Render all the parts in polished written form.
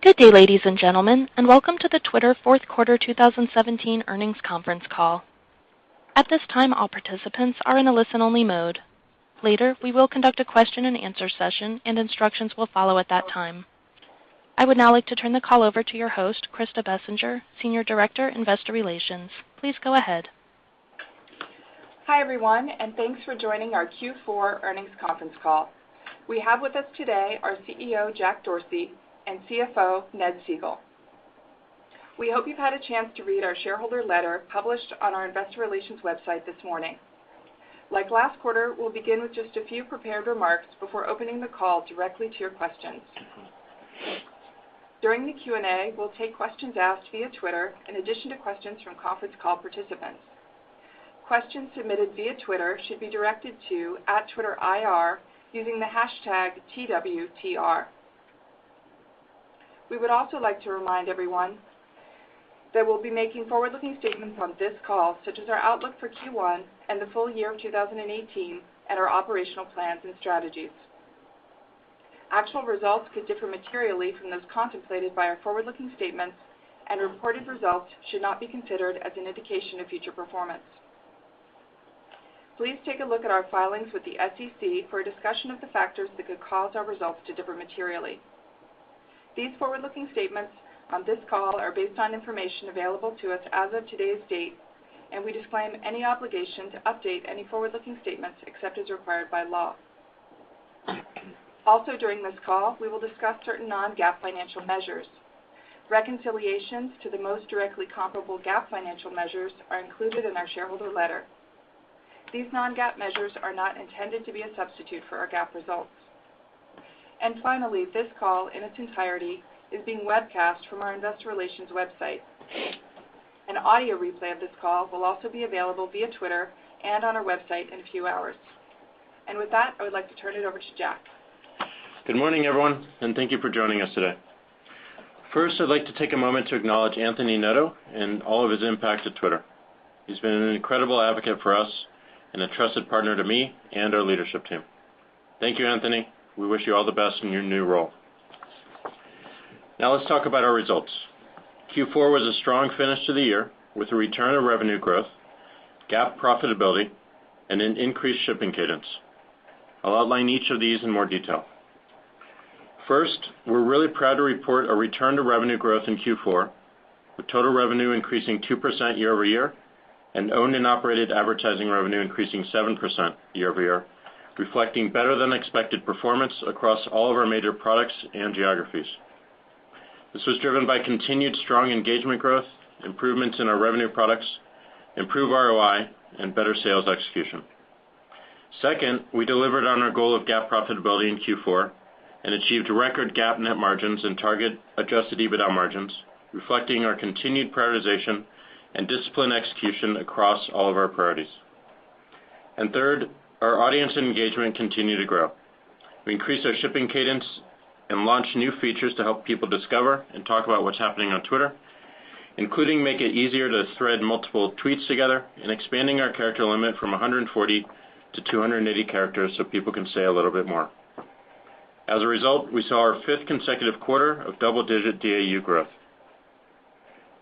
Good day, ladies and gentlemen, and welcome to the Twitter fourth quarter 2017 earnings conference call. At this time, all participants are in a listen-only mode. Later, we will conduct a question-and-answer session, and instructions will follow at that time. I would now like to turn the call over to your host, Krista Bessinger, Senior Director, Investor Relations. Please go ahead. Hi, everyone, and thanks for joining our Q4 earnings conference call. We have with us today our CEO, Jack Dorsey, and CFO, Ned Segal. We hope you've had a chance to read our shareholder letter published on our investor relations website this morning. Like last quarter, we'll begin with just a few prepared remarks before opening the call directly to your questions. During the Q&A, we'll take questions asked via Twitter in addition to questions from conference call participants. Questions submitted via Twitter should be directed to @TwitterIR using the hashtag TWTR. We would also like to remind everyone that we'll be making forward-looking statements on this call, such as our outlook for Q1 and the full year of 2018 and our operational plans and strategies. Actual results could differ materially from those contemplated by our forward-looking statements, and reported results should not be considered as an indication of future performance. Please take a look at our filings with the SEC for a discussion of the factors that could cause our results to differ materially. These forward-looking statements on this call are based on information available to us as of today's date, and we disclaim any obligation to update any forward-looking statements except as required by law. Also during this call, we will discuss certain non-GAAP financial measures. Reconciliations to the most directly comparable GAAP financial measures are included in our shareholder letter. These non-GAAP measures are not intended to be a substitute for our GAAP results. And finally, this call in its entirety is being webcast from our investor relations website. An audio replay of this call will also be available via Twitter and on our website in a few hours. And with that, I would like to turn it over to Jack. Good morning, everyone, and thank you for joining us today. First, I'd like to take a moment to acknowledge Anthony Netto and all of his impact at Twitter. He's been an incredible advocate for us and a trusted partner to me and our leadership team. Thank you, Anthony. We wish you all the best in your new role. Now let's talk about our results. Q4 was a strong finish to the year with a return of revenue growth, GAAP profitability, and an increased shipping cadence. I'll outline each of these in more detail. First, we're really proud to report a return to revenue growth in Q4, with total revenue increasing 2% year over year and owned and operated advertising revenue increasing 7% year over year, reflecting better than expected performance across all of our major products and geographies. This was driven by continued strong engagement growth, improvements in our revenue products, improved ROI, and better sales execution. Second, we delivered on our goal of GAAP profitability in Q4 and achieved record GAAP net margins and target adjusted EBITDA margins, reflecting our continued prioritization and disciplined execution across all of our priorities. And third, our audience and engagement continue to grow. We increased our shipping cadence and launched new features to help people discover and talk about what's happening on Twitter, including make it easier to thread multiple tweets together and expanding our character limit from 140 to 280 characters so people can say a little bit more. As a result, we saw our fifth consecutive quarter of double-digit DAU growth.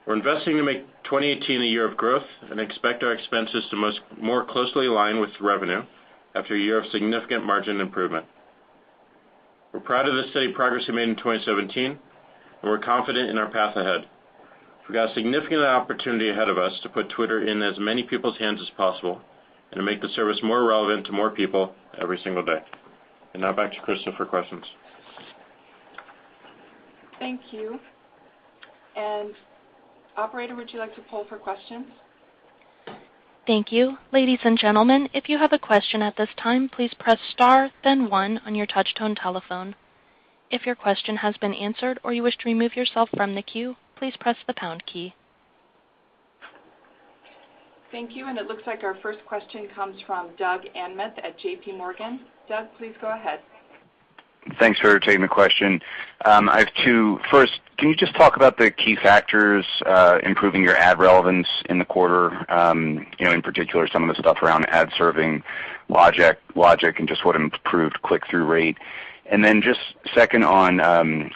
We're investing to make 2018 a year of growth and expect our expenses to more closely align with revenue after a year of significant margin improvement. We're proud of the steady progress we made in 2017, and we're confident in our path ahead. We've got a significant opportunity ahead of us to put Twitter in as many people's hands as possible and to make the service more relevant to more people every single day. And now back to Krista for questions. Thank you. And operator, would you like to poll for questions? Thank you. Ladies and gentlemen, if you have a question at this time, please press star, then 1 on your touch-tone telephone. If your question has been answered or you wish to remove yourself from the queue, please press the pound key. Thank you, and it looks like our first question comes from Doug Anmuth at J.P. Morgan. Doug, please go ahead. Thanks for taking the question. I have two. First, can you just talk about the key factors improving your ad relevance in the quarter? In particular, some of the stuff around ad serving logic and just what improved click-through rate. And then just second on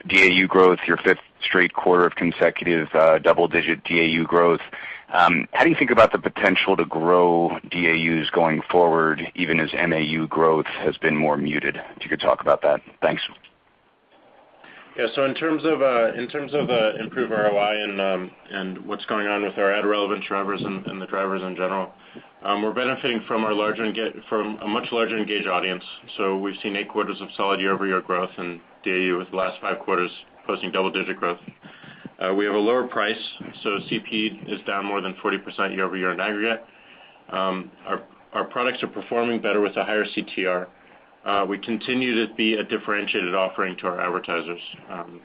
DAU growth, your fifth straight quarter of consecutive double-digit DAU growth. How do you think about the potential to grow DAUs going forward, even as MAU growth has been more muted? If you could talk about that. Thanks. Yeah. So in terms of improved ROI and what's going on with our ad relevance drivers and the drivers in general, we're benefiting from a much larger engaged audience. So we've seen 8 quarters of solid year-over-year growth in DAU, with the last 5 quarters posting double-digit growth. We have a lower price, so CP is down more than 40% year-over-year in aggregate. Our products are performing better with a higher CTR. We continue to be a differentiated offering to our advertisers.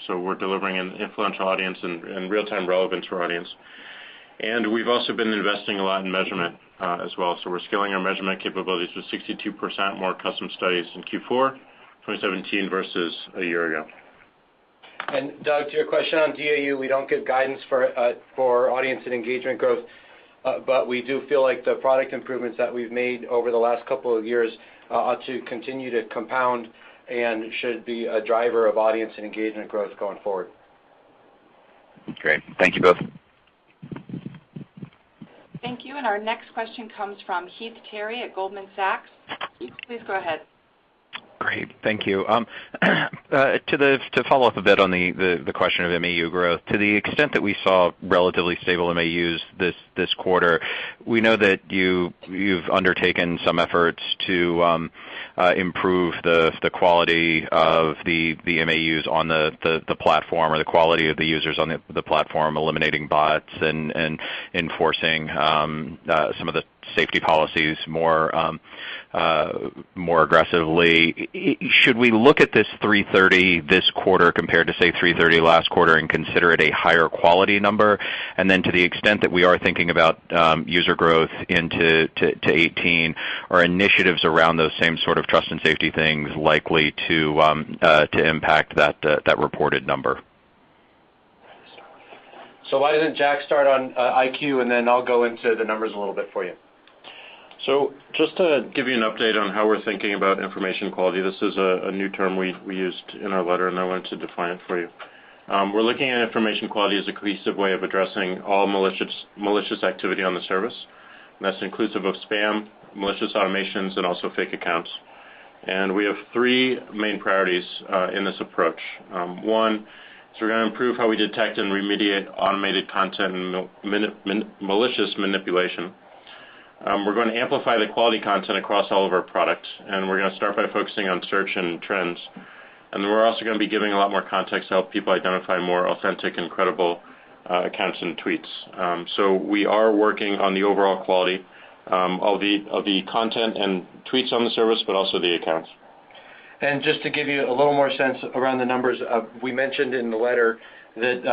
So we're delivering an influential audience and real-time relevance for our audience. And we've also been investing a lot in measurement as well. So we're scaling our measurement capabilities with 62% more custom studies in Q4 2017 versus a year ago. And Doug, to your question on DAU, we don't give guidance for audience and engagement growth, but we do feel like the product improvements that we've made over the last couple of years ought to continue to compound and should be a driver of audience and engagement growth going forward. Great. Thank you both. Thank you. And our next question comes from Heath Terry at Goldman Sachs. Heath, please go ahead. Great. Thank you. To follow up a bit on the question of MAU growth, to the extent that we saw relatively stable MAUs this quarter, we know that you've undertaken some efforts to improve the quality of the MAUs on the platform, or the quality of the users on the platform, eliminating bots and enforcing some of the safety policies more aggressively. Should we look at this 330 this quarter compared to, say, 330 last quarter and consider it a higher quality number? And then to the extent that we are thinking about user growth into 18, are initiatives around those same sort of trust and safety things likely to impact that reported number? So why doesn't Jack start on IQ, and then I'll go into the numbers a little bit for you. So just to give you an update on how we're thinking about information quality, this is a new term we used in our letter, and I wanted to define it for you. We're looking at information quality as a cohesive way of addressing all malicious activity on the service. And that's inclusive of spam, malicious automations, and also fake accounts. And we have 3 main priorities in this approach. One is we're going to improve how we detect and remediate automated content and malicious manipulation. We're going to amplify the quality content across all of our products, and we're going to start by focusing on search and trends. And then we're also going to be giving a lot more context to help people identify more authentic and credible accounts and tweets. So we are working on the overall quality of the content and tweets on the service, but also the accounts. And just to give you a little more sense around the numbers, we mentioned in the letter that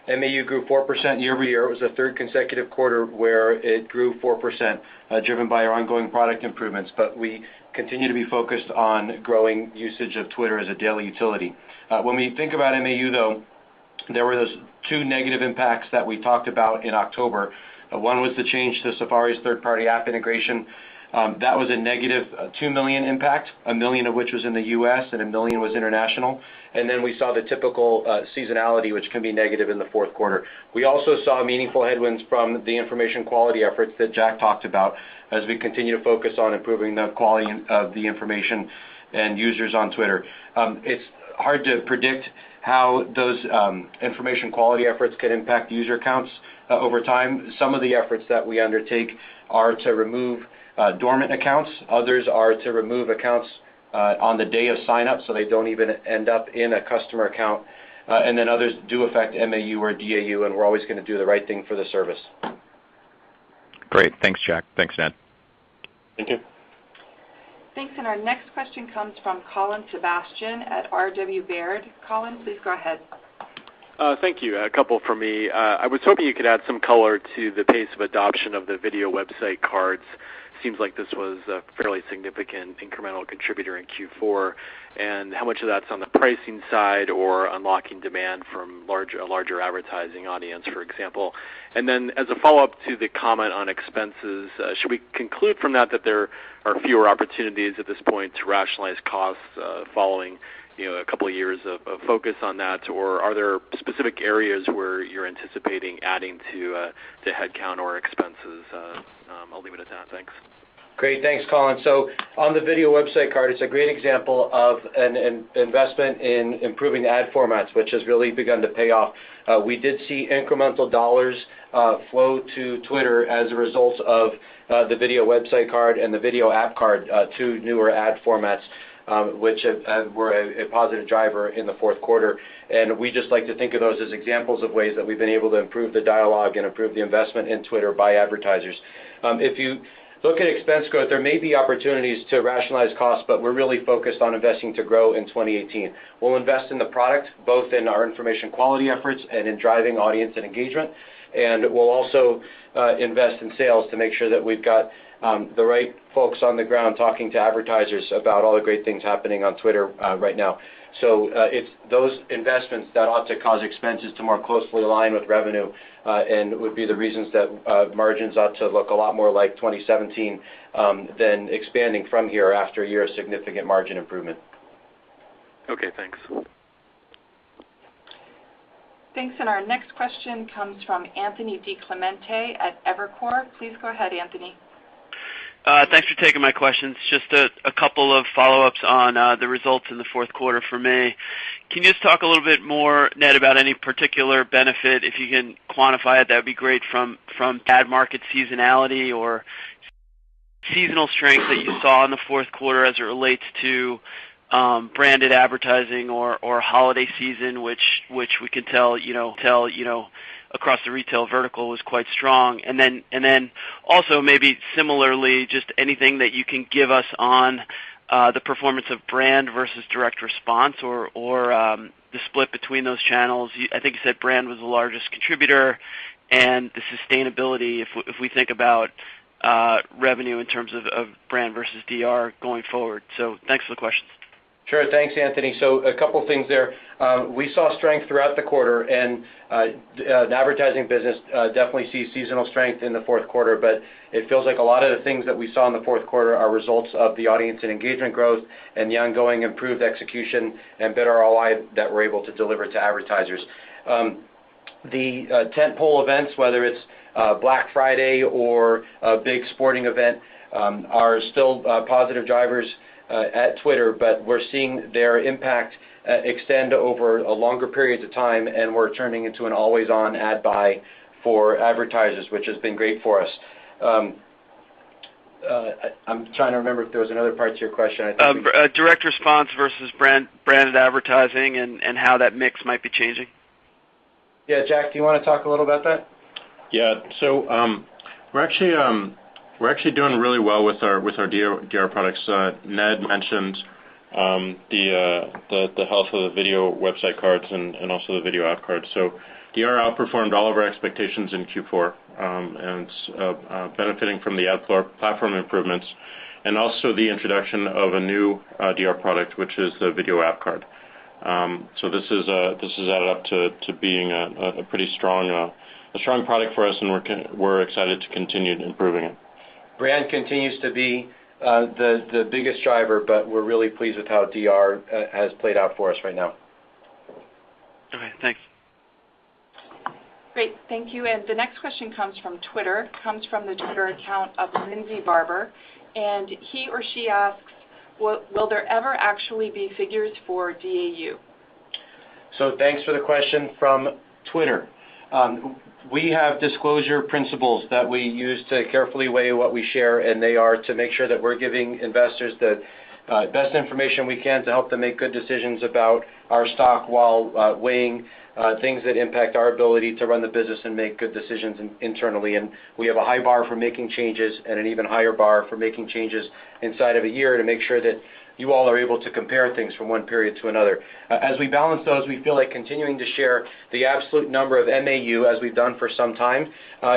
MAU grew 4% year over year. It was the 3rd consecutive quarter where it grew 4%, driven by our ongoing product improvements. But we continue to be focused on growing usage of Twitter as a daily utility. When we think about MAU, though, there were those 2 negative impacts that we talked about in October. One was the change to Safari's third-party app integration. That was a negative 2 million impact, 1 million of which was in the U.S. and 1 million was international. And then we saw the typical seasonality, which can be negative in the 4th quarter. We also saw meaningful headwinds from the information quality efforts that Jack talked about as we continue to focus on improving the quality of the information and users on Twitter. It's hard to predict how those information quality efforts can impact user counts over time. Some of the efforts that we undertake are to remove dormant accounts. Others are to remove accounts on the day of sign-up so they don't even end up in a customer account. And then others do affect MAU or DAU, and we're always going to do the right thing for the service. Great. Thanks, Jack. Thanks, Ned. Thank you. Thanks. And our next question comes from Colin Sebastian at R.W. Baird. Colin, please go ahead. Thank you. A couple from me. I was hoping you could add some color to the pace of adoption of the video website cards. Seems like this was a fairly significant incremental contributor in Q4, and how much of that's on the pricing side or unlocking demand from a larger advertising audience, for example. And then as a follow-up to the comment on expenses, should we conclude from that there are fewer opportunities at this point to rationalize costs following a couple of years of focus on that, or are there specific areas where you're anticipating adding to headcount or expenses? I'll leave it at that. Thanks. Great. Thanks, Colin. So on the video website card, it's a great example of an investment in improving ad formats, which has really begun to pay off. We did see incremental dollars flow to Twitter as a result of the video website card and the video app card, two newer ad formats, which were a positive driver in the fourth quarter. And we just like to think of those as examples of ways that we've been able to improve the dialogue and improve the investment in Twitter by advertisers. If you look at expense growth, there may be opportunities to rationalize costs, but we're really focused on investing to grow in 2018. We'll invest in the product, both in our information quality efforts and in driving audience and engagement. And we'll also invest in sales to make sure that we've got the right folks on the ground talking to advertisers about all the great things happening on Twitter right now. So it's those investments that ought to cause expenses to more closely align with revenue and would be the reasons that margins ought to look a lot more like 2017 than expanding from here after a year of significant margin improvement. Okay, thanks. Thanks, and our next question comes from Anthony DiClemente at Evercore. Please go ahead, Anthony. Thanks for taking my questions. Just a couple of follow-ups on the results in the fourth quarter for me. Can you just talk a little bit more, Ned, about any particular benefit, if you can quantify it, that would be great, from ad market seasonality or seasonal strength that you saw in the fourth quarter as it relates to branded advertising or holiday season, which we can tell across the retail vertical was quite strong. And then also maybe similarly, just anything that you can give us on the performance of brand versus direct response or the split between those channels. I think you said brand was the largest contributor, and the sustainability, if we think about revenue in terms of brand versus DR going forward. So thanks for the questions. Sure. Thanks, Anthony. So a couple things there. We saw strength throughout the quarter, and the advertising business definitely sees seasonal strength in the fourth quarter, but it feels like a lot of the things that we saw in the fourth quarter are results of the audience and engagement growth and the ongoing improved execution and better ROI that we're able to deliver to advertisers. The tentpole events, whether it's Black Friday or a big sporting event, are still positive drivers at Twitter, but we're seeing their impact extend over a longer period of time, and we're turning into an always-on ad buy for advertisers, which has been great for us. I'm trying to remember if there was another part to your question. I think direct response versus branded advertising and how that mix might be changing. Yeah, Jack, do you want to talk a little about that? Yeah, so we're actually doing really well with our DR products. Ned mentioned the health of the video website cards and also the video app cards. So DR outperformed all of our expectations in Q4, and it's benefiting from the ad platform improvements and also the introduction of a new DR product, which is the video app card. So this is added up to being a pretty strong product for us, and we're excited to continue improving it. Brand continues to be the biggest driver, but we're really pleased with how DR has played out for us right now. Okay, thanks. Great, thank you. And the next question comes from Twitter, comes from the Twitter account of Lindsay Barber, and he or she asks, will there ever actually be figures for DAU? So thanks for the question from Twitter. We have disclosure principles that we use to carefully weigh what we share, and they are to make sure that we're giving investors the best information we can to help them make good decisions about our stock while weighing things that impact our ability to run the business and make good decisions internally. And we have a high bar for making changes and an even higher bar for making changes inside of a year to make sure that you all are able to compare things from one period to another. As we balance those, we feel like continuing to share the absolute number of MAU, as we've done for some time,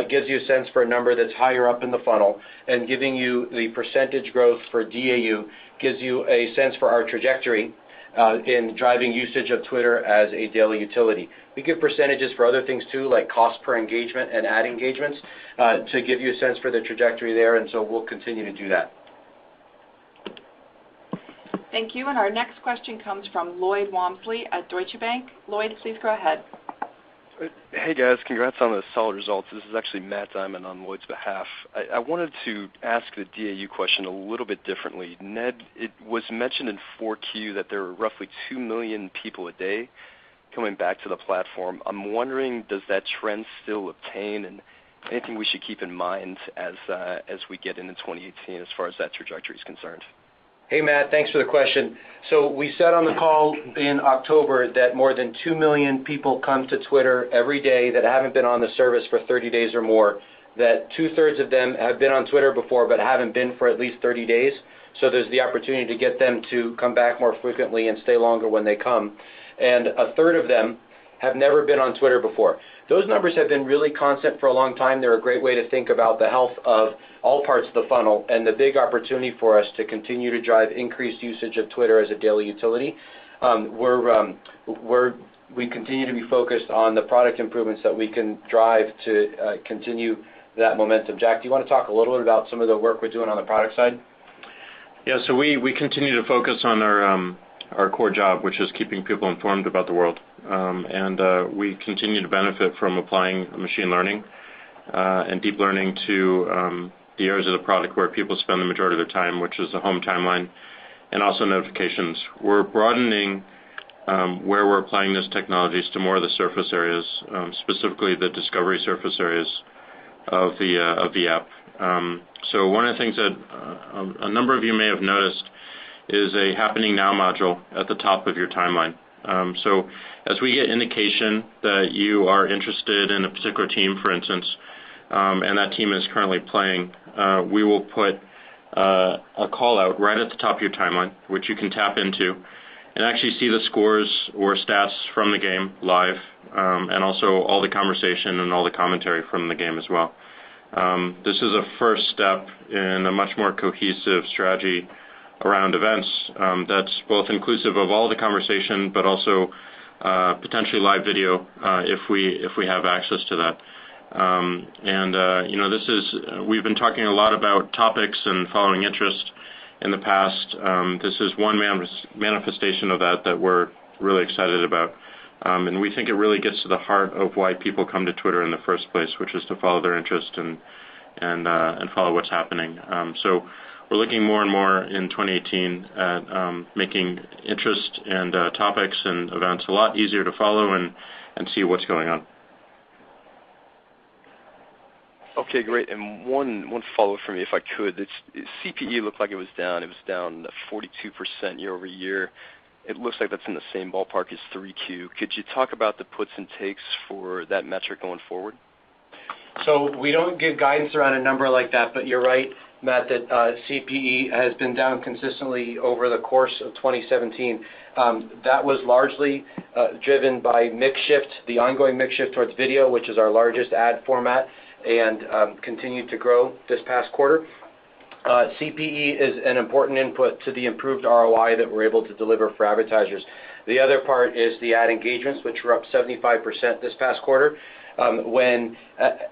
gives you a sense for a number that's higher up in the funnel, and giving you the percentage growth for DAU gives you a sense for our trajectory in driving usage of Twitter as a daily utility. We give percentages for other things too, like cost per engagement and ad engagements, to give you a sense for the trajectory there, and so we'll continue to do that. Thank you. And our next question comes from Lloyd Walmsley at Deutsche Bank. Lloyd, please go ahead. Hey guys, congrats on the solid results. This is actually Matt Diamond on Lloyd's behalf. I wanted to ask the DAU question a little bit differently. Ned, it was mentioned in 4Q that there were roughly 2 million people a day coming back to the platform. I'm wondering, does that trend still obtain, and anything we should keep in mind as we get into 2018 as far as that trajectory is concerned? Hey, Matt, thanks for the question. So we said on the call in October that more than 2 million people come to Twitter every day that haven't been on the service for 30 days or more, that 2/3 of them have been on Twitter before but haven't been for at least 30 days. So there's the opportunity to get them to come back more frequently and stay longer when they come. And 1/3 of them have never been on Twitter before. Those numbers have been really constant for a long time. They're a great way to think about the health of all parts of the funnel and the big opportunity for us to continue to drive increased usage of Twitter as a daily utility. We continue to be focused on the product improvements that we can drive to continue that momentum. Jack, do you want to talk a little bit about some of the work we're doing on the product side? Yeah, so we continue to focus on our core job, which is keeping people informed about the world. We continue to benefit from applying machine learning and deep learning to the areas of the product where people spend the majority of their time, which is the home timeline and also notifications. We're broadening where we're applying these technologies to more of the surface areas, specifically the discovery surface areas of the app. So one of the things that a number of you may have noticed is a Happening Now module at the top of your timeline. So as we get indication that you are interested in a particular team, for instance, and that team is currently playing, we will put a call out right at the top of your timeline, which you can tap into and actually see the scores or stats from the game live, and also all the conversation and all the commentary from the game as well. This is a first step in a much more cohesive strategy around events that's both inclusive of all the conversation, but also potentially live video if we have access to that. We've been talking a lot about topics and following interest in the past. This is one manifestation of that we're really excited about. And we think it really gets to the heart of why people come to Twitter in the first place, which is to follow their interest and follow what's happening. So we're looking more and more in 2018 at making interest and topics and events a lot easier to follow and see what's going on. Okay, great. And one follow-up for me, if I could. CPE looked like it was down. It was down 42% year over year. It looks like that's in the same ballpark as 3Q. Could you talk about the puts and takes for that metric going forward? So we don't give guidance around a number like that, but you're right, Matt, that CPE has been down consistently over the course of 2017. That was largely driven by mix shift, the ongoing mix shift towards video, which is our largest ad format, and continued to grow this past quarter. CPE is an important input to the improved ROI that we're able to deliver for advertisers. The other part is the ad engagements, which were up 75% this past quarter. When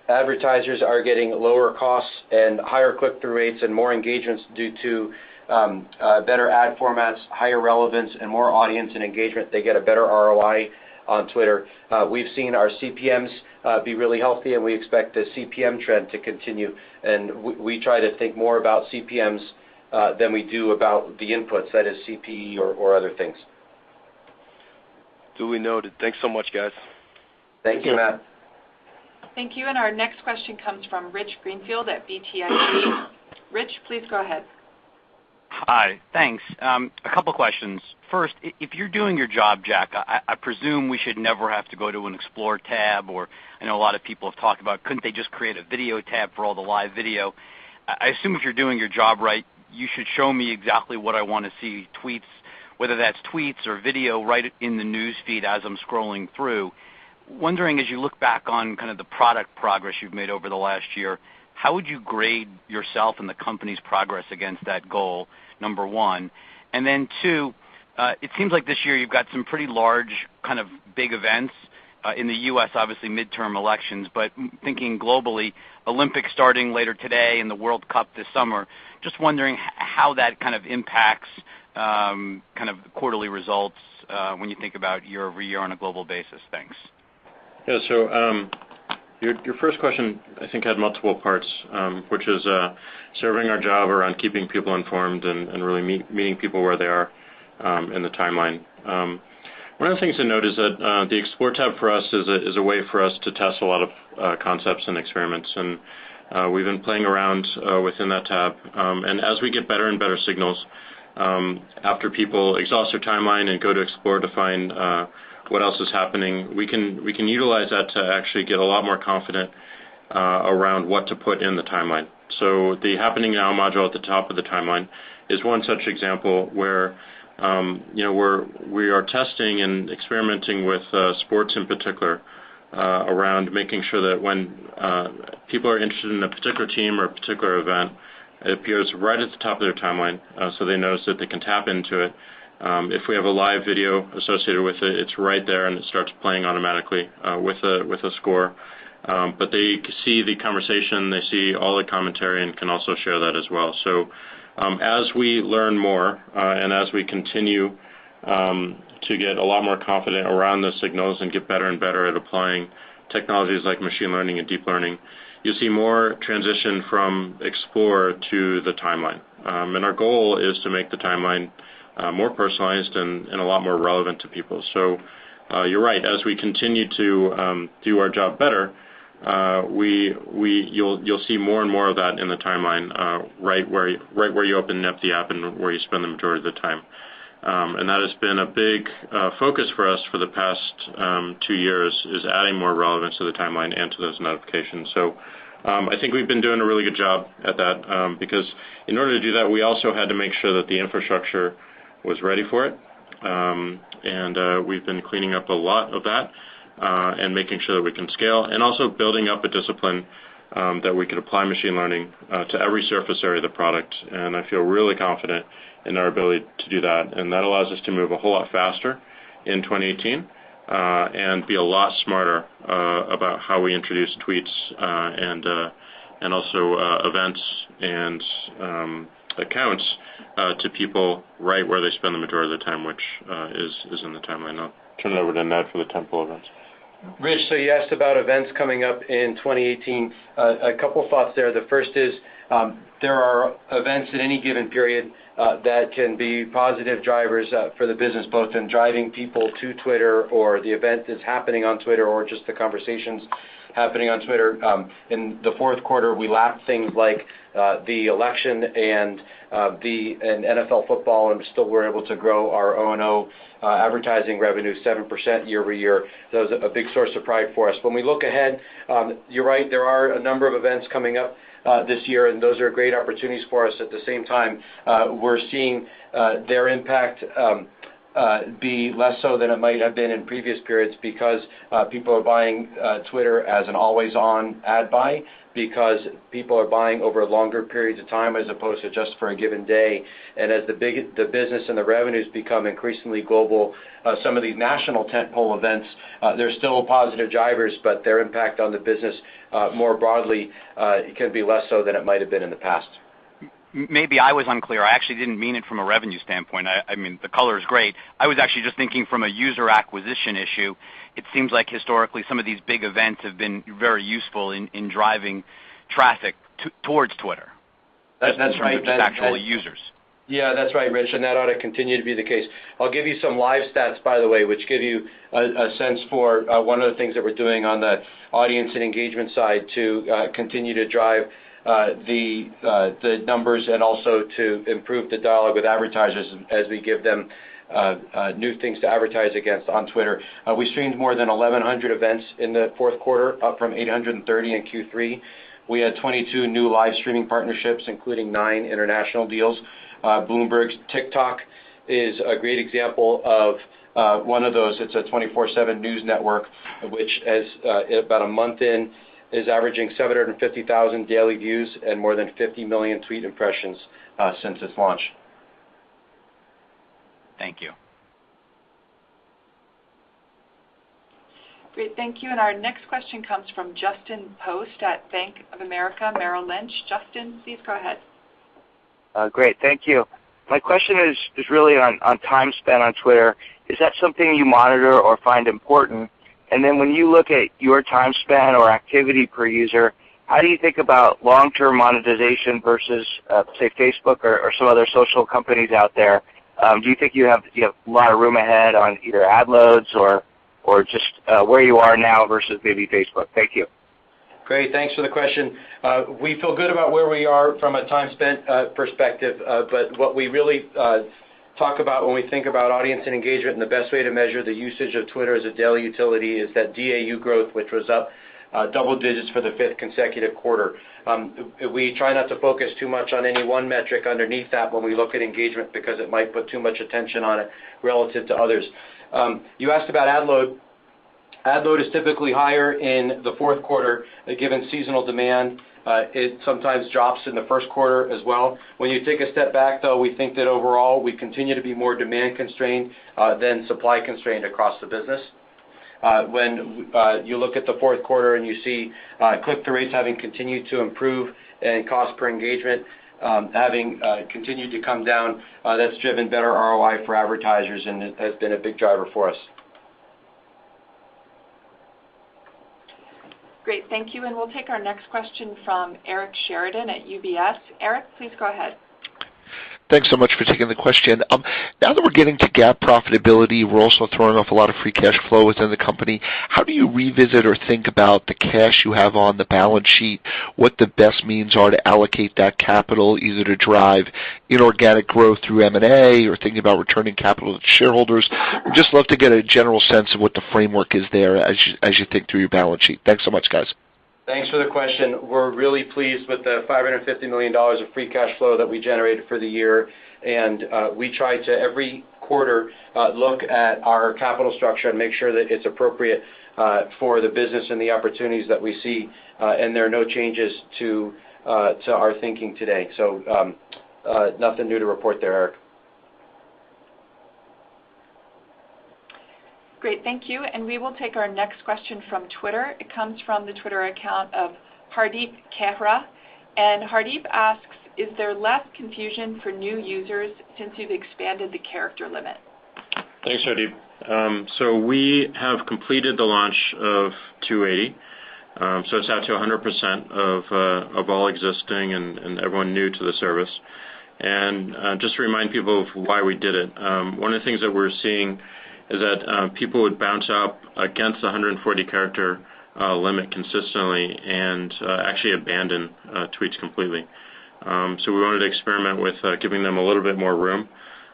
advertisers are getting lower costs and higher click-through rates and more engagements due to better ad formats, higher relevance, and more audience and engagement, they get a better ROI on Twitter. We've seen our CPMs be really healthy, and we expect the CPM trend to continue. And we try to think more about CPMs than we do about the inputs, that is CPE or other things. Duly noted. Thanks so much, guys. Thank you, Matt. Thank you. And our next question comes from Rich Greenfield at BTIG. Rich, please go ahead. Hi, thanks. A couple questions. First, if you're doing your job, Jack, I presume we should never have to go to an Explore tab, or I know a lot of people have talked about, couldn't they just create a video tab for all the live video? I assume if you're doing your job right, you should show me exactly what I want to see, tweets, whether that's tweets or video right in the news feed as I'm scrolling through. Wondering, as you look back on kind of the product progress you've made over the last year, how would you grade yourself and the company's progress against that goal, number one? And then two, it seems like this year you've got some pretty large kind of big events, in the U.S., obviously midterm elections, but thinking globally, Olympics starting later today and the World Cup this summer, just wondering how that kind of impacts kind of quarterly results when you think about year over year on a global basis. Thanks. Yeah, so your first question, I think, had multiple parts, which is serving our job around keeping people informed and really meeting people where they are in the timeline. One of the things to note is that the Explore tab for us is a way for us to test a lot of concepts and experiments, and we've been playing around within that tab. And as we get better and better signals, after people exhaust their timeline and go to Explore to find what else is happening, we can utilize that to actually get a lot more confident around what to put in the timeline. So the Happening Now module at the top of the timeline is one such example where we are testing and experimenting with sports in particular around making sure that when people are interested in a particular team or a particular event, it appears right at the top of their timeline, so they notice that they can tap into it. If we have a live video associated with it, it's right there and it starts playing automatically with a score. But they see the conversation, they see all the commentary, and can also share that as well. So as we learn more and as we continue to get a lot more confident around the signals and get better and better at applying technologies like machine learning and deep learning, you'll see more transition from Explore to the timeline. And our goal is to make the timeline more personalized and a lot more relevant to people. So you're right. As we continue to do our job better, you'll see more and more of that in the timeline, right where you open up the app and where you spend the majority of the time. And that has been a big focus for us for the past 2 years, is adding more relevance to the timeline and to those notifications. So I think we've been doing a really good job at that because in order to do that, we also had to make sure that the infrastructure was ready for it. And we've been cleaning up a lot of that and making sure that we can scale, and also building up a discipline that we could apply machine learning to every surface area of the product. And I feel really confident in our ability to do that. And that allows us to move a whole lot faster in 2018 and be a lot smarter about how we introduce tweets and also events and accounts to people right where they spend the majority of the time, which is in the timeline. I'll turn it over to Ned for the temple events. Rich, so you asked about events coming up in 2018. A couple thoughts there. The first is there are events at any given period that can be positive drivers for the business, both in driving people to Twitter or the event that's happening on Twitter or just the conversations happening on Twitter. In the fourth quarter, we lapped things like the election and NFL football, and still were able to grow our O&O advertising revenue 7% year over year. That was a big source of pride for us. When we look ahead, you're right, there are a number of events coming up this year, and those are great opportunities for us. At the same time, we're seeing their impact be less so than it might have been in previous periods because people are buying Twitter as an always-on ad buy, because people are buying over longer periods of time as opposed to just for a given day. And as the business and the revenues become increasingly global, some of these national tentpole events, they're still positive drivers, but their impact on the business more broadly can be less so than it might have been in the past. Maybe I was unclear. I actually didn't mean it from a revenue standpoint. I mean, the color is great. I was actually just thinking from a user acquisition issue. It seems like historically some of these big events have been very useful in driving traffic towards Twitter. That's right. Just actual users. Yeah, that's right, Rich, and that ought to continue to be the case. I'll give you some live stats, by the way, which give you a sense for one of the things that we're doing on the audience and engagement side to continue to drive the numbers and also to improve the dialogue with advertisers as we give them new things to advertise against on Twitter. We streamed more than 1,100 events in the fourth quarter, up from 830 in Q3. We had 22 new live streaming partnerships, including 9 international deals. Bloomberg's TikTok is a great example of one of those. It's a 24/7 news network, which is about a month in, is averaging 750,000 daily views and more than 50 million tweet impressions since its launch. Thank you. Great, thank you. And our next question comes from Justin Post at Bank of America Merrill Lynch. Justin, please go ahead. Great, thank you. My question is really on time spent on Twitter. Is that something you monitor or find important? And then when you look at your time spent or activity per user, how do you think about long-term monetization versus, say, Facebook or some other social companies out there? Do you think you have a lot of room ahead on either ad loads or just where you are now versus maybe Facebook? Thank you. Great, thanks for the question. We feel good about where we are from a time spent perspective, but what we really talk about when we think about audience and engagement, and the best way to measure the usage of Twitter as a daily utility is that DAU growth, which was up double digits for the 5th consecutive quarter. We try not to focus too much on any one metric underneath that when we look at engagement because it might put too much attention on it relative to others. You asked about ad load. Ad load is typically higher in the fourth quarter given seasonal demand. It sometimes drops in the first quarter as well. When you take a step back, though, we think that overall we continue to be more demand constrained than supply constrained across the business. When you look at the fourth quarter and you see click-through rates having continued to improve and cost per engagement having continued to come down, that's driven better ROI for advertisers, and it has been a big driver for us. Great, thank you. And we'll take our next question from Eric Sheridan at UBS. Eric, please go ahead. Thanks so much for taking the question. Now that we're getting to GAAP profitability, we're also throwing off a lot of free cash flow within the company. How do you revisit or think about the cash you have on the balance sheet, what the best means are to allocate that capital, either to drive inorganic growth through M&A or thinking about returning capital to shareholders? We'd just love to get a general sense of what the framework is there as you think through your balance sheet. Thanks so much, guys. Thanks for the question. We're really pleased with the $550 million of free cash flow that we generated for the year, and we try to every quarter look at our capital structure and make sure that it's appropriate for the business and the opportunities that we see, and there are no changes to our thinking today. So nothing new to report there, Eric. Great, thank you. And we will take our next question from Twitter. It comes from the Twitter account of Hardeep Kehra. And Hardeep asks, is there less confusion for new users since you've expanded the character limit? Thanks, Hardeep. So we have completed the launch of 280. So it's out to 100% of all existing and everyone new to the service. And just to remind people of why we did it, one of the things that we're seeing is that people would bounce up against the 140-character limit consistently and actually abandon tweets completely. So we wanted to experiment with giving them a little bit more room.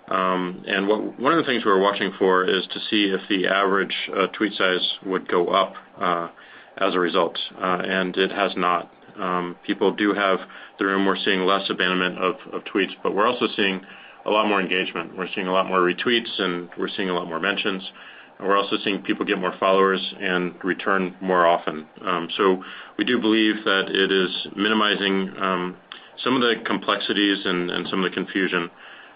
And one of the things we were watching for is to see if the average tweet size would go up as a result, and it has not. People do have the room. We're seeing less abandonment of tweets, but we're also seeing a lot more engagement. We're seeing a lot more retweets, and we're seeing a lot more mentions. And we're also seeing people get more followers and return more often. So we do believe that it is minimizing some of the complexities and some of the confusion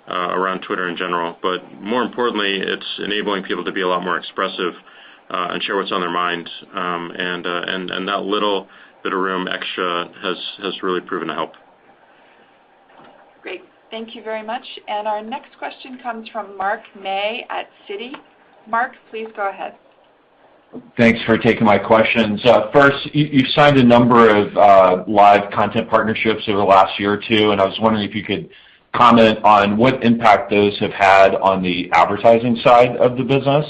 around Twitter in general. But more importantly, it's enabling people to be a lot more expressive and share what's on their mind. And that little bit of room extra has really proven to help. Great. Thank you very much. And our next question comes from Mark May at Citi. Mark, please go ahead. Thanks for taking my questions. First, you signed a number of live content partnerships over the last year or two, and I was wondering if you could comment on what impact those have had on the advertising side of the business.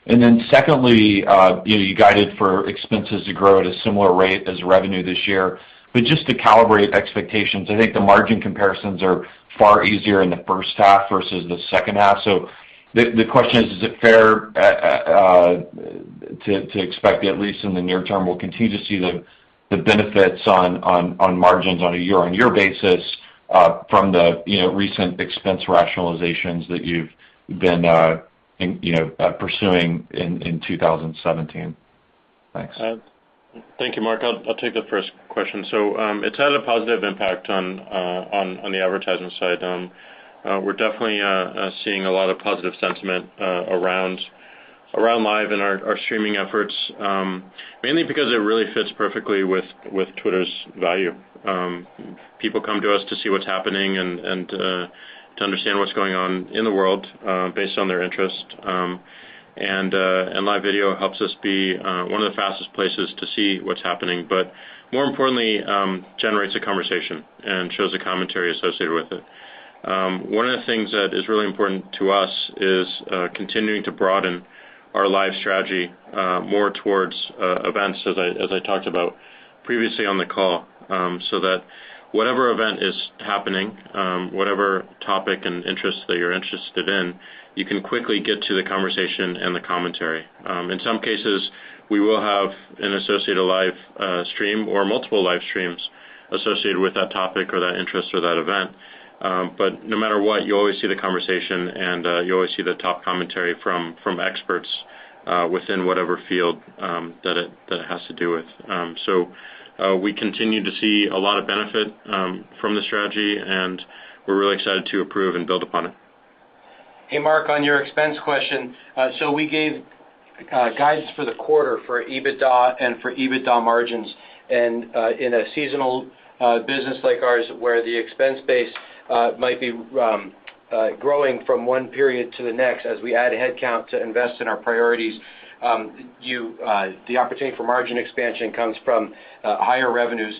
And then secondly, you guided for expenses to grow at a similar rate as revenue this year. But just to calibrate expectations, I think the margin comparisons are far easier in the first half versus the second half. So the question is it fair to expect, at least in the near term, we'll continue to see the benefits on margins on a year-on-year basis from the recent expense rationalizations that you've been pursuing in 2017? Thanks. Thank you, Mark. I'll take the first question. So it's had a positive impact on the advertising side. We're definitely seeing a lot of positive sentiment around around live and our streaming efforts, mainly because it really fits perfectly with Twitter's value. People come to us to see what's happening and to understand what's going on in the world based on their interest. And live video helps us be one of the fastest places to see what's happening, but more importantly, generates a conversation and shows a commentary associated with it. One of the things that is really important to us is continuing to broaden our live strategy more towards events, as I talked about previously on the call, so that whatever event is happening, whatever topic and interest that you're interested in, you can quickly get to the conversation and the commentary. In some cases, we will have an associated live stream or multiple live streams associated with that topic or that interest or that event. But no matter what, you always see the conversation and you always see the top commentary from experts within whatever field that it has to do with. So we continue to see a lot of benefit from the strategy, and we're really excited to approve and build upon it. Hey, Mark, on your expense question, so we gave guidance for the quarter for EBITDA and for EBITDA margins. And in a seasonal business like ours where the expense base might be growing from one period to the next as we add headcount to invest in our priorities, the opportunity for margin expansion comes from higher revenues,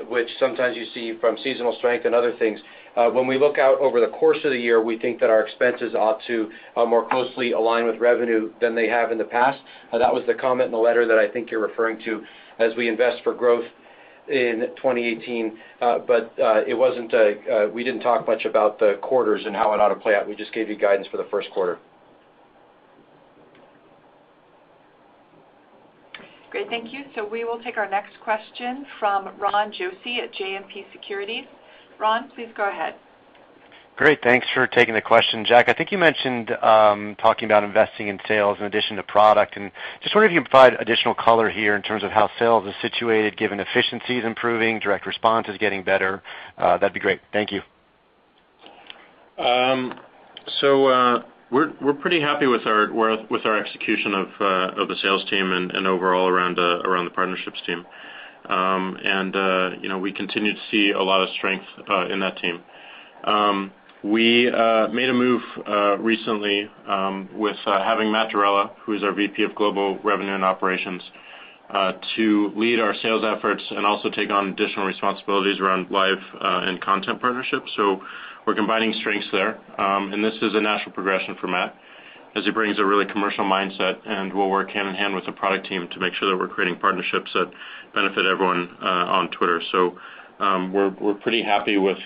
which sometimes you see from seasonal strength and other things. When we look out over the course of the year, we think that our expenses ought to more closely align with revenue than they have in the past. That was the comment in the letter that I think you're referring to as we invest for growth in 2018, but it wasn't. We didn't talk much about the quarters and how it ought to play out. We just gave you guidance for the first quarter. Great, thank you. So we will take our next question from Ron Josey at JMP Securities. Ron, please go ahead. Great, thanks for taking the question. Jack, I think you mentioned talking about investing in sales in addition to product, and just wondering if you can provide additional color here in terms of how sales is situated given efficiency is improving, direct response is getting better. That'd be great. Thank you. We're pretty happy with our execution of the sales team and overall around the partnerships team. We continue to see a lot of strength in that team. We made a move recently with having Matt Dorella, who is our VP of Global Revenue and Operations, to lead our sales efforts and also take on additional responsibilities around live and content partnerships. So we're combining strengths there, and this is a natural progression for Matt, as he brings a really commercial mindset, and we'll work hand in hand with the product team to make sure that we're creating partnerships that benefit everyone on Twitter. So we're pretty happy with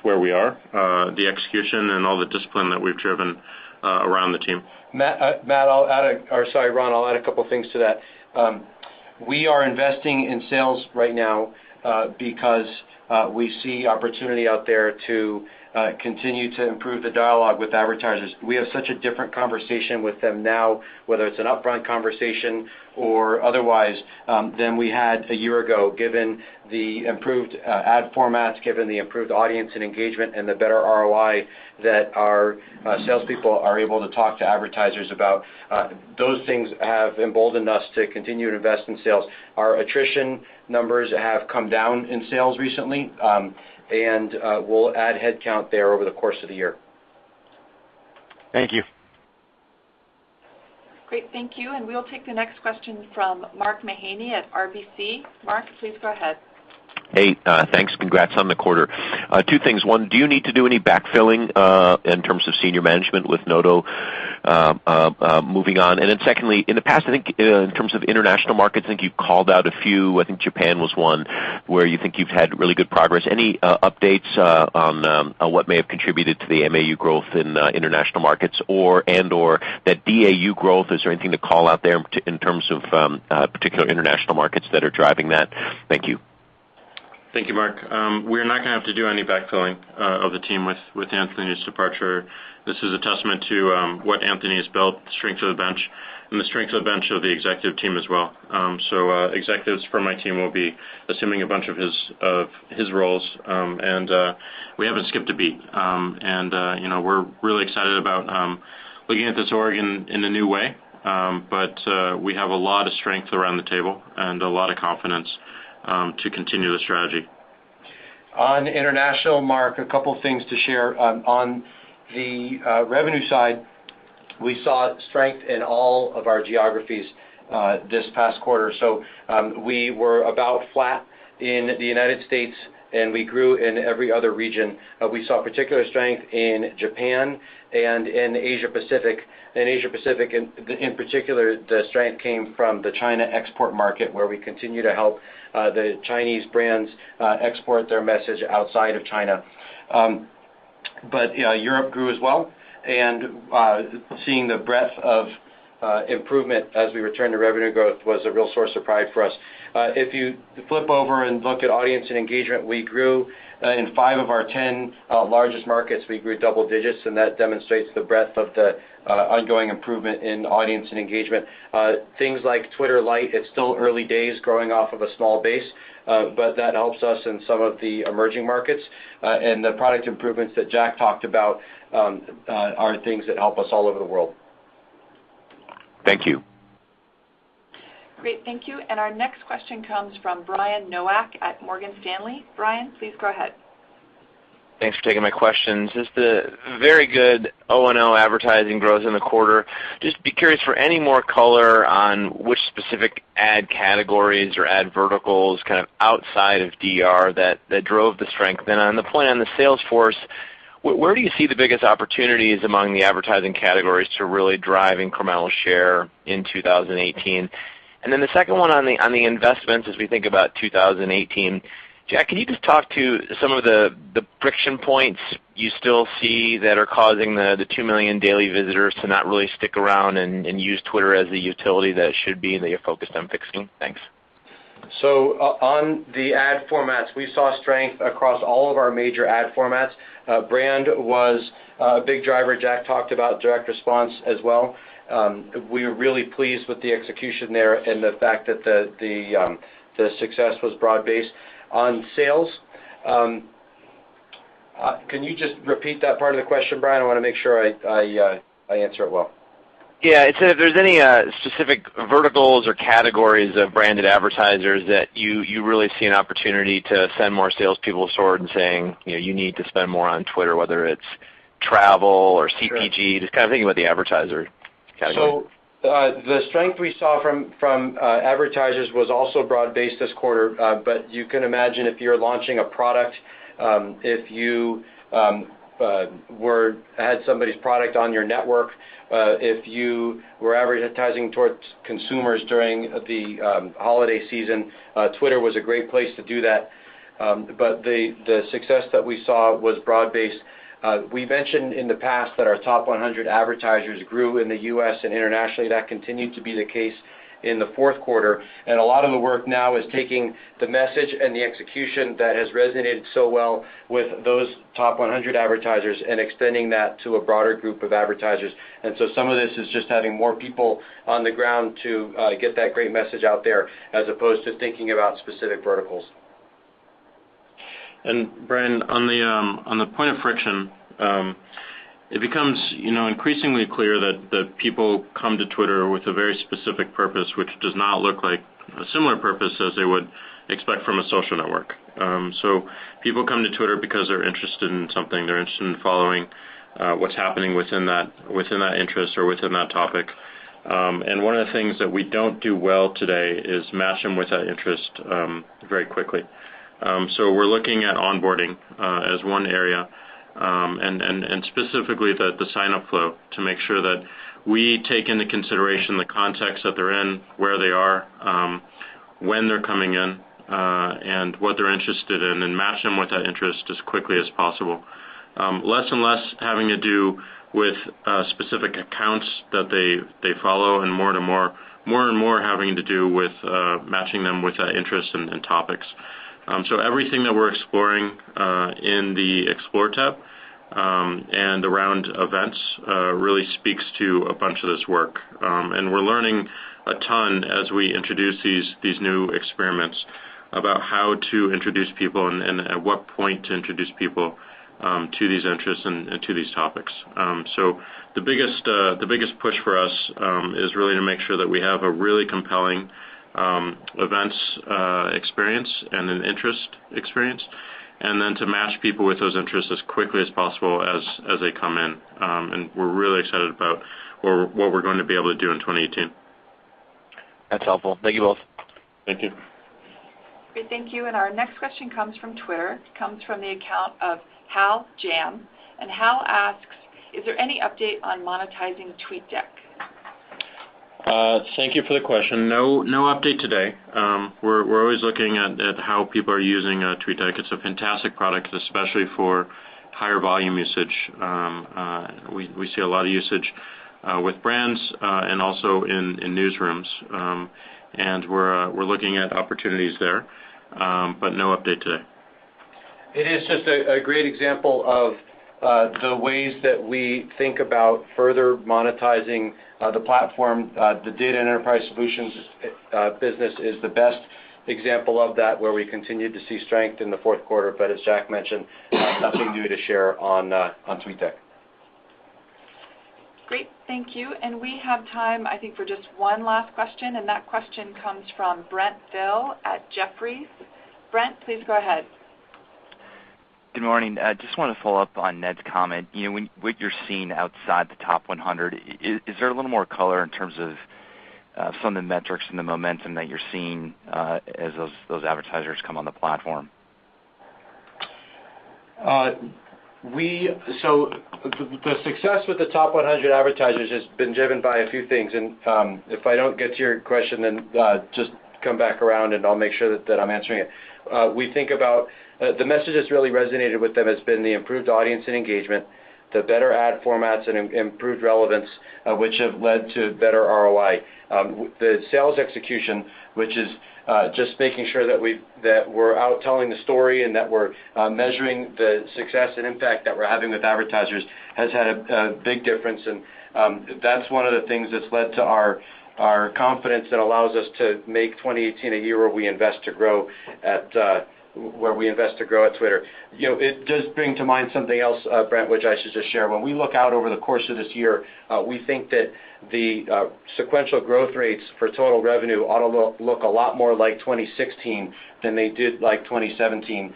where we are, the execution and all the discipline that we've driven around the team. Ron, I'll add a couple things to that. We are investing in sales right now because we see opportunity out there to continue to improve the dialogue with advertisers. We have such a different conversation with them now, whether it's an upfront conversation or otherwise, than we had a year ago, given the improved ad formats, given the improved audience and engagement, and the better ROI that our salespeople are able to talk to advertisers about. Those things have emboldened us to continue to invest in sales. Our attrition numbers have come down in sales recently, and we'll add headcount there over the course of the year. Thank you. Great, thank you. And we'll take the next question from Mark Mahaney at RBC. Mark, please go ahead. Hey, thanks. Congrats on the quarter. Two things. One, do you need to do any backfilling in terms of senior management with Noto moving on? And then secondly, in the past, I think in terms of international markets, I think you called out a few. I think Japan was one where you think you've had really good progress. Any updates on what may have contributed to the MAU growth in international markets or that DAU growth? Is there anything to call out there in terms of particular international markets that are driving that? Thank you. Thank you, Mark. We're not going to have to do any backfilling of the team with Anthony's departure. This is a testament to what Anthony has built, the strength of the bench, and the strength of the bench of the executive team as well. So executives from my team will be assuming a bunch of his roles, and we haven't skipped a beat. We're really excited about looking at this org in a new way, but we have a lot of strength around the table and a lot of confidence to continue the strategy. On international, Mark, a couple things to share. On the revenue side, we saw strength in all of our geographies this past quarter. So we were about flat in the United States, and we grew in every other region. We saw particular strength in Japan and in Asia Pacific. In Asia Pacific, in particular, the strength came from the China export market, where we continue to help the Chinese brands export their message outside of China. But Europe grew as well, and seeing the breadth of improvement as we return to revenue growth was a real source of pride for us. If you flip over and look at audience and engagement, we grew in 5 of our 10 largest markets. We grew double digits, and that demonstrates the breadth of the ongoing improvement in audience and engagement. Things like Twitter Lite, it's still early days, growing off of a small base, but that helps us in some of the emerging markets. And the product improvements that Jack talked about are things that help us all over the world. Thank you. Great, thank you. And our next question comes from Brian Nowak at Morgan Stanley. Brian, please go ahead. Thanks for taking my questions. Just a very good O&O advertising growth in the quarter. Just be curious for any more color on which specific ad categories or ad verticals kind of outside of DR that drove the strength. Then on the point on the sales force, where do you see the biggest opportunities among the advertising categories to really drive incremental share in 2018? And then the second one on the investments as we think about 2018. Jack, can you just talk to some of the friction points you still see that are causing the 2 million daily visitors to not really stick around and use Twitter as the utility that it should be that you're focused on fixing? Thanks. So on the ad formats, we saw strength across all of our major ad formats. Brand was a big driver. Jack talked about direct response as well. We were really pleased with the execution there and the fact that the success was broad-based. On sales, can you just repeat that part of the question, Brian? I want to make sure I answer it well. Yeah, it said if there's any specific verticals or categories of branded advertisers that you really see an opportunity to send more salespeople toward and saying, you need to spend more on Twitter, whether it's travel or CPG, sure. Just kind of thinking about the advertiser category. So the strength we saw from advertisers was also broad-based this quarter, but you can imagine if you're launching a product, if you had somebody's product on your network, if you were advertising towards consumers during the holiday season, Twitter was a great place to do that. But the success that we saw was broad-based. We mentioned in the past that our top 100 advertisers grew in the U.S. and internationally. That continued to be the case in the fourth quarter. And a lot of the work now is taking the message and the execution that has resonated so well with those top 100 advertisers and extending that to a broader group of advertisers. And so some of this is just having more people on the ground to get that great message out there as opposed to thinking about specific verticals. And Brian, on the point of friction, it becomes increasingly clear that people come to Twitter with a very specific purpose, which does not look like a similar purpose as they would expect from a social network. So people come to Twitter because they're interested in something, they're interested in following what's happening within that interest or within that topic. And one of the things that we don't do well today is match them with that interest very quickly. So we're looking at onboarding as one area, and specifically the sign-up flow to make sure that we take into consideration the context that they're in, where they are, when they're coming in, and what they're interested in, and match them with that interest as quickly as possible. Less and less having to do with specific accounts that they follow, and more and more having to do with matching them with that interest and topics. So everything that we're exploring in the Explore tab and around events really speaks to a bunch of this work. And we're learning a ton as we introduce these new experiments about how to introduce people and at what point to introduce people to these interests and to these topics. So the biggest push for us is really to make sure that we have a really compelling events experience and an interest experience, and then to match people with those interests as quickly as possible as they come in. And we're really excited about what we're going to be able to do in 2018. That's helpful. Thank you both. Thank you. Great, thank you. And our next question comes from Twitter. It comes from the account of Hal Jam. And Hal asks, is there any update on monetizing TweetDeck? Thank you for the question. No update today. We're always looking at how people are using TweetDeck. It's a fantastic product, especially for higher volume usage. We see a lot of usage with brands and also in newsrooms, and we're looking at opportunities there, but no update today. It is just a great example of the ways that we think about further monetizing the platform. The Data and Enterprise Solutions business is the best example of that, where we continue to see strength in the fourth quarter, but as Jack mentioned, nothing new to share on TweetDeck. Great, thank you. And we have time, I think, for just one last question, and that question comes from Brent Thill at Jefferies. Brent, please go ahead. Good morning. I just want to follow up on Ned's comment. What you're seeing outside the top 100, is there a little more color in terms of some of the metrics and the momentum that you're seeing as those advertisers come on the platform? So the success with the top 100 advertisers has been driven by a few things, and if I don't get to your question, then just come back around and I'll make sure that I'm answering it. We think about the message that's really resonated with them has been the improved audience and engagement, the better ad formats and improved relevance, which have led to better ROI. The sales execution, which is just making sure that we're out telling the story and that we're measuring the success and impact that we're having with advertisers, has had a big difference, and that's one of the things that's led to our confidence that allows us to make 2018 a year where we invest to grow at Twitter. It does bring to mind something else, Brent, which I should just share. When we look out over the course of this year, we think that the sequential growth rates for total revenue ought to look a lot more like 2016 than they did like 2017,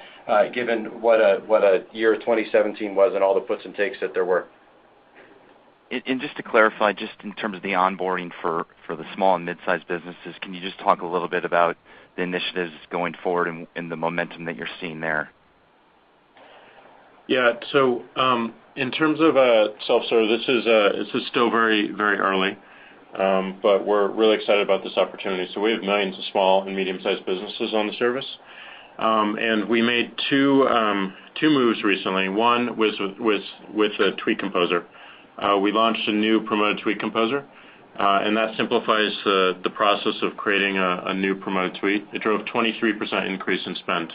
given what a year 2017 was and all the puts and takes that there were. And just to clarify, just in terms of the onboarding for the small and mid-sized businesses, can you just talk a little bit about the initiatives going forward and the momentum that you're seeing there? Yeah, so in terms of self-serve, this is still very, very early, but we're really excited about this opportunity. So we have millions of small and medium-sized businesses on the service, and we made two moves recently. One was with the Tweet Composer. We launched a new promoted tweet composer, and that simplifies the process of creating a new promoted tweet. It drove 23% increase in spend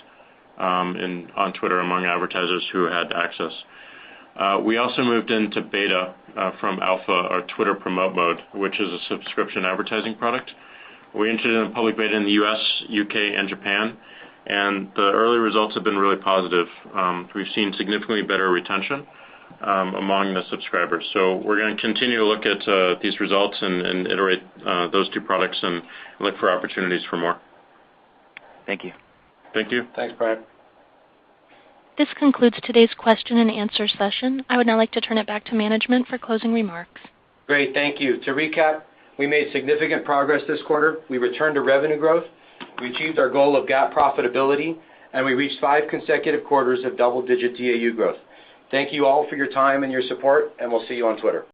on Twitter among advertisers who had access. We also moved into beta from alpha, our Twitter Promote Mode, which is a subscription advertising product. We entered in public beta in the US, UK, and Japan, and the early results have been really positive. We've seen significantly better retention among the subscribers. So we're going to continue to look at these results and iterate those two products and look for opportunities for more. Thank you. Thank you. Thanks, Brian. This concludes today's question and answer session. I would now like to turn it back to management for closing remarks. Great, thank you. To recap, we made significant progress this quarter. We returned to revenue growth. We achieved our goal of GAAP profitability, and we reached 5 consecutive quarters of double-digit DAU growth. Thank you all for your time and your support, and we'll see you on Twitter.